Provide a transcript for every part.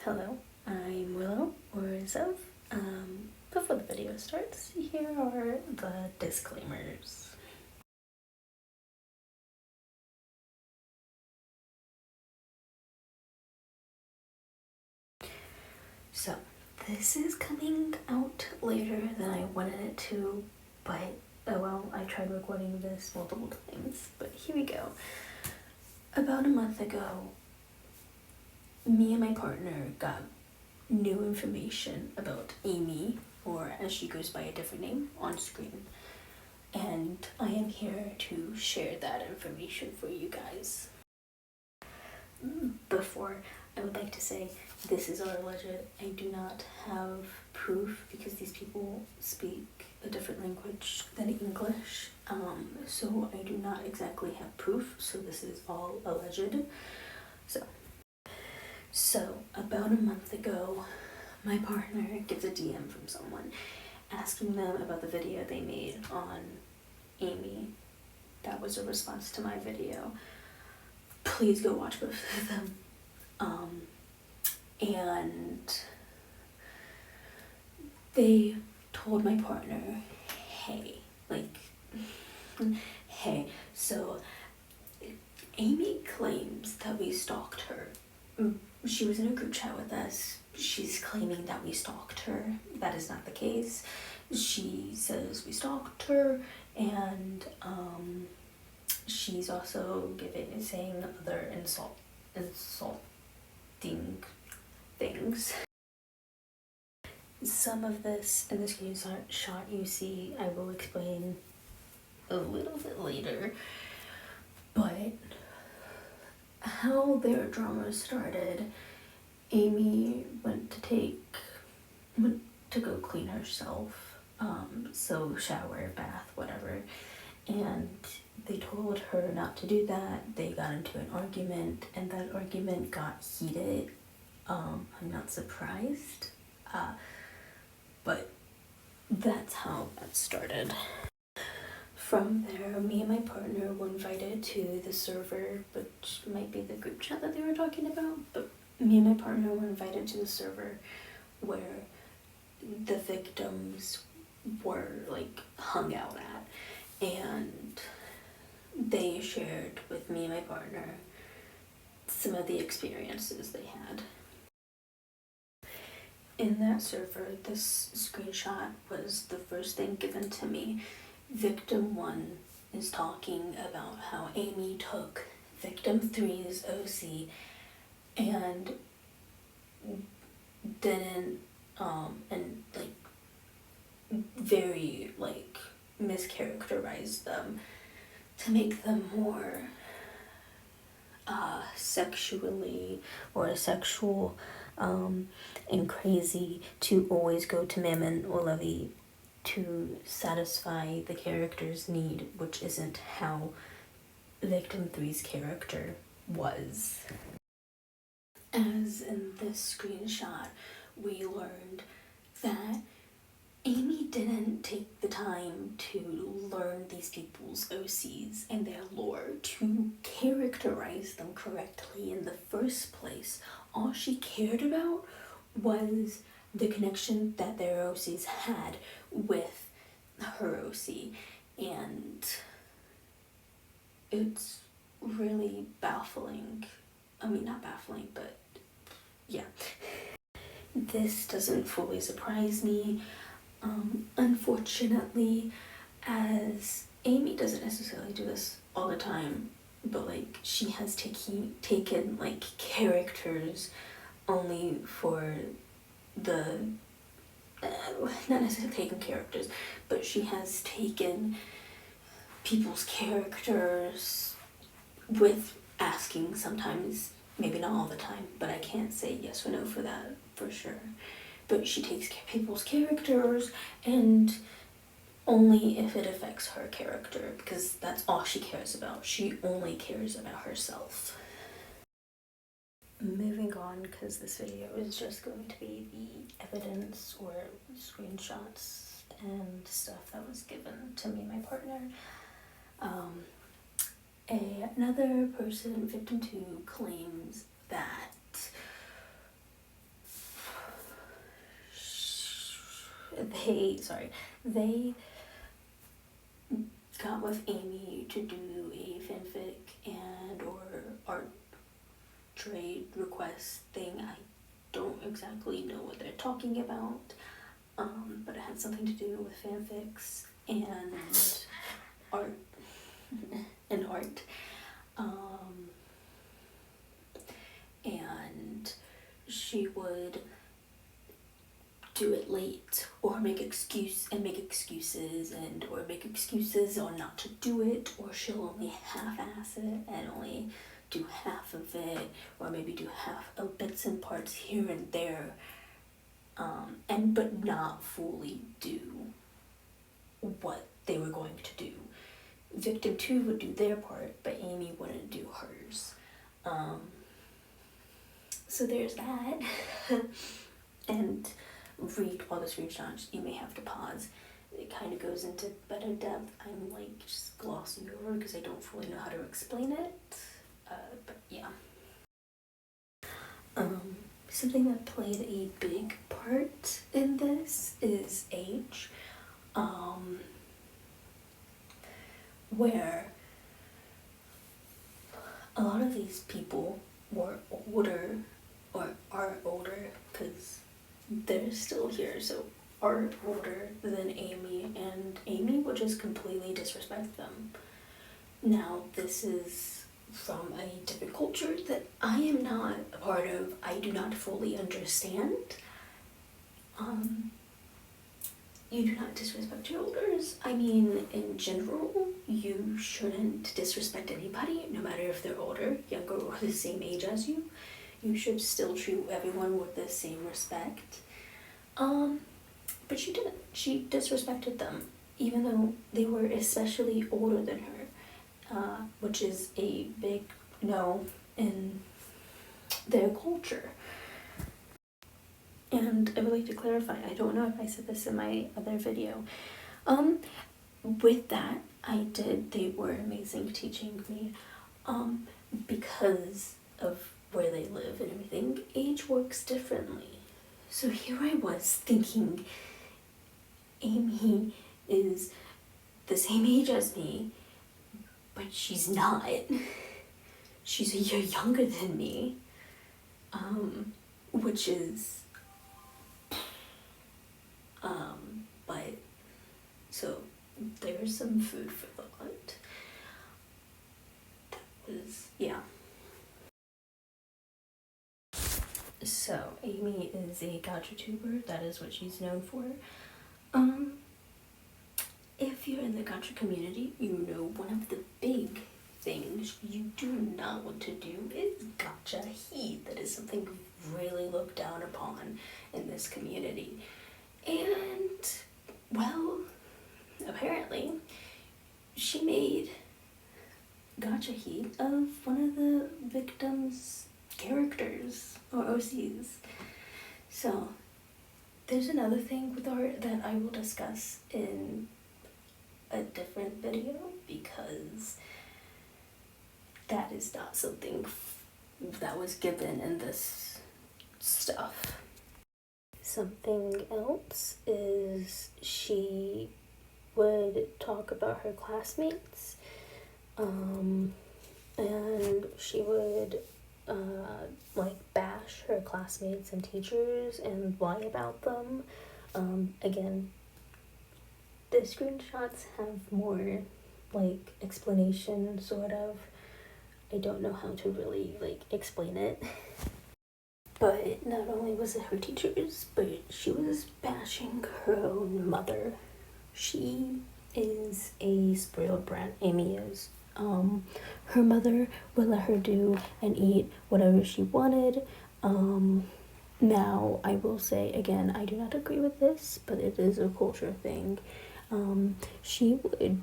Hello, I'm Willow, or Zev. Before the video starts, here are the disclaimers. So, this is coming out later than I wanted it to, but oh well, I tried recording this multiple times, but here we go. About a month ago, me and my partner got new information about Amy, or as she goes by a different name on screen, and I am here to share that information for you guys. Before, I would like to say this is all alleged. I do not have proof because these people speak a different language than English, so I do not exactly have proof, so this is all alleged. So about a month ago, my partner gets a DM from someone asking them about the video they made on Amy. That was a response to my video. Please go watch both of them. And they told my partner, hey, so Amy claims that we stalked her. She was in a group chat with us. She's claiming that we stalked her. That is not the case. She says we stalked her, and she's also saying other insulting things. Some of this in the screenshot you see, I will explain a little bit later, but how their drama started, Amy went to go clean herself, so shower, bath, whatever, and they told her not to do that. They got into an argument, and that argument got heated. I'm not surprised, but that's how that started. From there, me and my partner were invited to the server, which might be the group chat that they were talking about, but me and my partner were invited to the server where the victims were hung out at, and they shared with me and my partner some of the experiences they had. In that server, this screenshot was the first thing given to me. Victim 1 is talking about how Amy took victim 3's OC and didn't very mischaracterized them to make them more sexually or sexual and crazy, to always go to Mammon or Levy to satisfy the character's need, which isn't how victim 3's character was. As in this screenshot, we learned that Amy didn't take the time to learn these people's OCs and their lore, to characterize them correctly in the first place. All she cared about was the connection that their OCs had with her OC, and it's really baffling. I mean, not baffling, but yeah. This doesn't fully surprise me, unfortunately, as Amy doesn't necessarily do this all the time, but she has taken characters only for the not necessarily taken characters, but she has taken people's characters with asking sometimes, maybe not all the time, but I can't say yes or no for that for sure. But she takes people's characters, and only if it affects her character, because that's all she cares about. She only cares about herself. Moving on, because this video is just going to be the evidence or screenshots and stuff that was given to me and my partner. Another person, victim 2, claims that they got with Amy to do a fanfic and or art trade request thing. I don't exactly know what they're talking about, but it had something to do with fanfics and art and art. And she would do it late or make excuses or make excuses or not to do it, or she'll only half-ass it and only do half of it, or maybe do half of bits and parts here and there, but not fully do what they were going to do. Victim 2 would do their part, but Amy wouldn't do hers. So there's that. And read all the screenshots. You may have to pause. It kind of goes into better depth. I'm like just glossing over because I don't fully know how to explain it. But yeah. Something that played a big part in this is age. Where a lot of these people were older or are older because they're still here, so are older than Amy, and Amy would just completely disrespect them. Now, this is from a different culture that I am not a part of. I do not fully understand. You do not disrespect your elders. I mean, in general, you shouldn't disrespect anybody, no matter if they're older, younger, or the same age as you. You should still treat everyone with the same respect. But she didn't. She disrespected them, even though they were especially older than her, which is a big no in their culture. And I would like to clarify, I don't know if I said this in my other video. With that, they were amazing teaching me, because of where they live and everything. Age works differently. So here I was thinking Amy is the same age as me, but she's not. She's a year younger than me, which is, but, so there's some food for thought. That was, yeah. So, Amy is a gacha tuber, that is what she's known for. If you're in the gacha community, you know one of the big things you do not want to do is gacha heat. That is something really looked down upon in this community. And, well, apparently, she made gacha heat of one of the victims' characters or OCs. So there's another thing with art that I will discuss in a different video, because that is not something that was given in this stuff. Something else is she would talk about her classmates, and she would bash her classmates and teachers and lie about them. Again, the screenshots have more explanation, sort of. I don't know how to really explain it. But not only was it her teachers, but she was bashing her own mother. She is a spoiled brat, Amy is. Her mother would let her do and eat whatever she wanted. Now, I will say, again, I do not agree with this, but it is a culture thing. She would,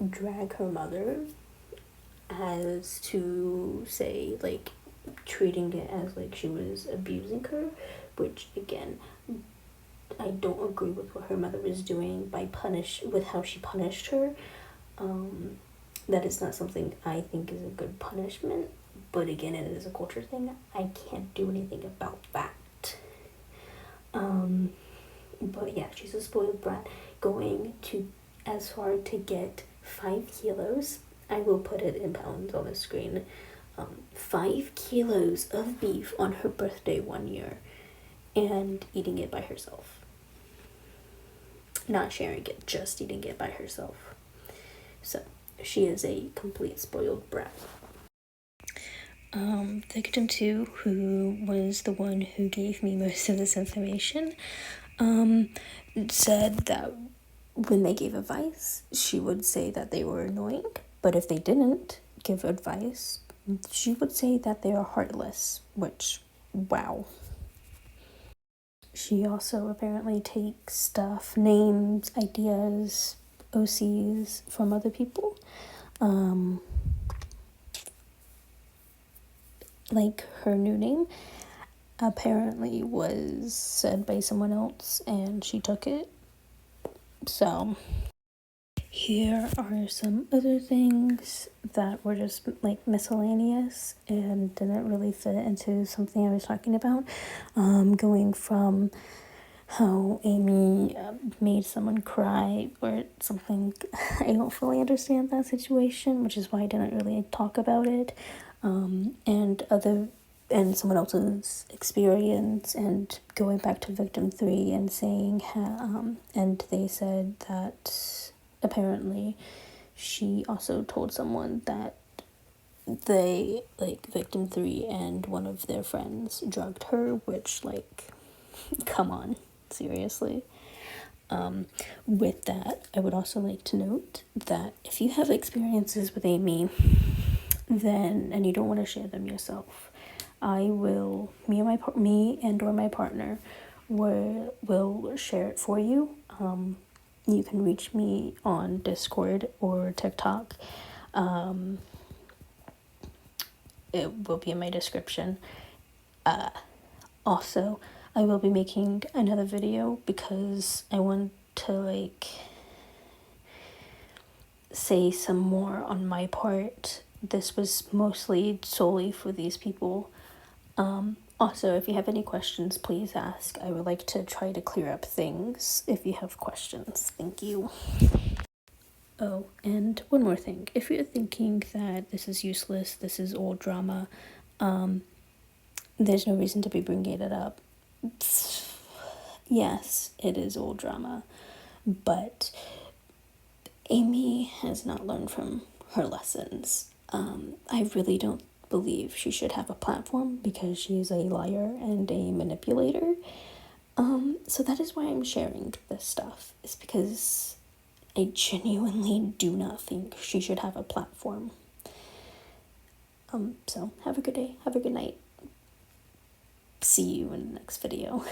drag her mother as to say, treating it as she was abusing her, which, again, I don't agree with what her mother was doing with how she punished her. That is not something I think is a good punishment, but again, it is a culture thing. I can't do anything about that. But yeah, she's a spoiled brat, going to as far to get 5 kilos. I will put it in pounds on the screen. 5 kilos of beef on her birthday one year, and eating it by herself. Not sharing it, just eating it by herself. So she is a complete spoiled brat. Victim 2, who was the one who gave me most of this information, said that when they gave advice, she would say that they were annoying, but if they didn't give advice, she would say that they are heartless, which, wow. She also apparently takes stuff, names, ideas, OCs from other people. Like her new name apparently was said by someone else and she took it. So here are some other things that were just like miscellaneous and didn't really fit into something I was talking about. Going from how Amy made someone cry or something. I don't fully understand that situation, which is why I didn't really talk about it. And someone else's experience, and going back to victim 3 and saying and they said that apparently she also told someone that they, like, victim 3 and one of their friends drugged her, which, like, come on, seriously. With that, I would also like to note that if you have experiences with Amy, then, and you don't want to share them yourself, me and or my partner will share it for you. You can reach me on Discord or TikTok. It will be in my description. Also, I will be making another video because I want to, like, say some more on my part. This was mostly solely for these people. Also, if you have any questions, please ask. I would like to try to clear up things if you have questions. Thank you. Oh, and one more thing. If you're thinking that this is useless, this is old drama, there's no reason to be bringing it up. Yes, it is old drama, but Amy has not learned from her lessons. I really don't believe she should have a platform because she's a liar and a manipulator. So that is why I'm sharing this stuff, is because I genuinely do not think she should have a platform. So have a good day, have a good night. See you in the next video.